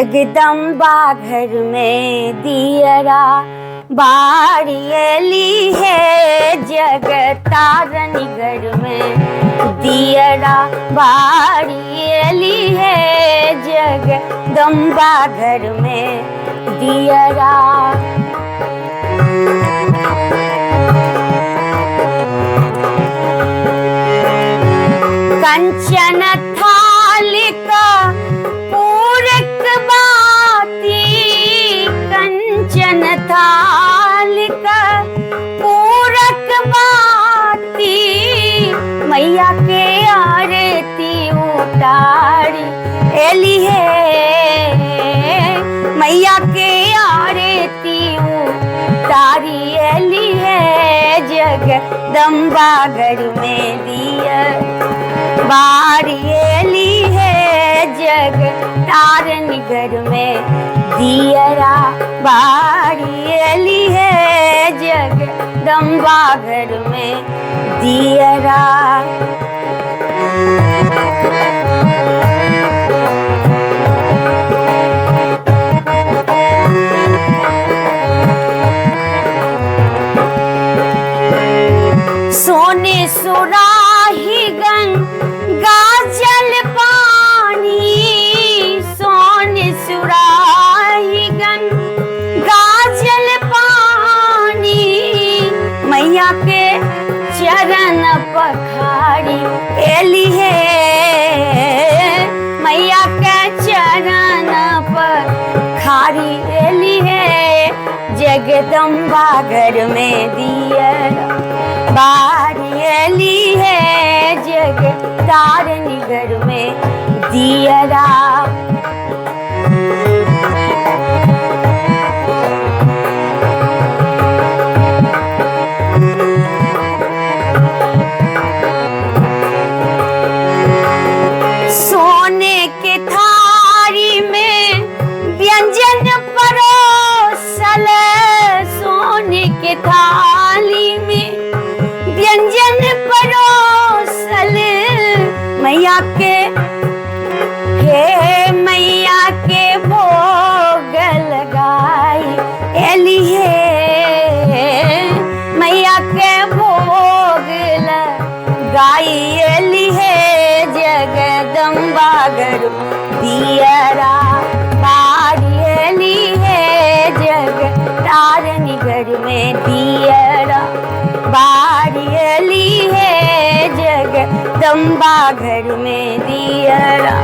जगदम्बा घर में दियरा बारियली है, जगतारनी घर में दियरा बारियली है, जगदम्बा घर में दियरा। कंचन थालिका पूरक बाती, कंचन थालिका पूरक बाती, मैया के आरती उतारी एली है, मैया के आरती उतारी एली है, जगदम्बा घर में दिया बारियली है, जगतारनी घर में दियरा बारियली है, जगदम्बा घर में दियरा। सोने सुराही गंगा जल पानी, सोने सुराही गंगा जल पानी, मैया के चरण पखारी एली है, मैया के चरण पखारी एली है, जगदम्बा घर में दियरा बारियली है, जगतारनी घर में दियरा। सोने के थारी में व्यंजन परोसल, सोने के थाली में व्यंजन परोसल, मैया के हे मैया के भोग लगाई एली है, मैया के भोग लगाई एली है, जगदम्बा घर दियरा बारियली है, जगतारनी घर में दियरा बारियली है, जगदम्बा घर में दियरा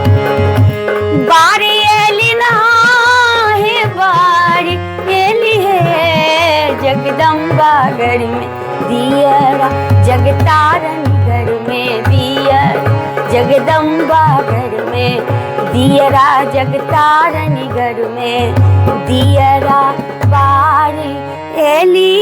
बारियली ना है, बारियली है, जगदम्बा घर में दियरा, जगतारनी घर में दियरा, जगदम्बा घर में दियरा, जगतारनी घर में दियरा बारियली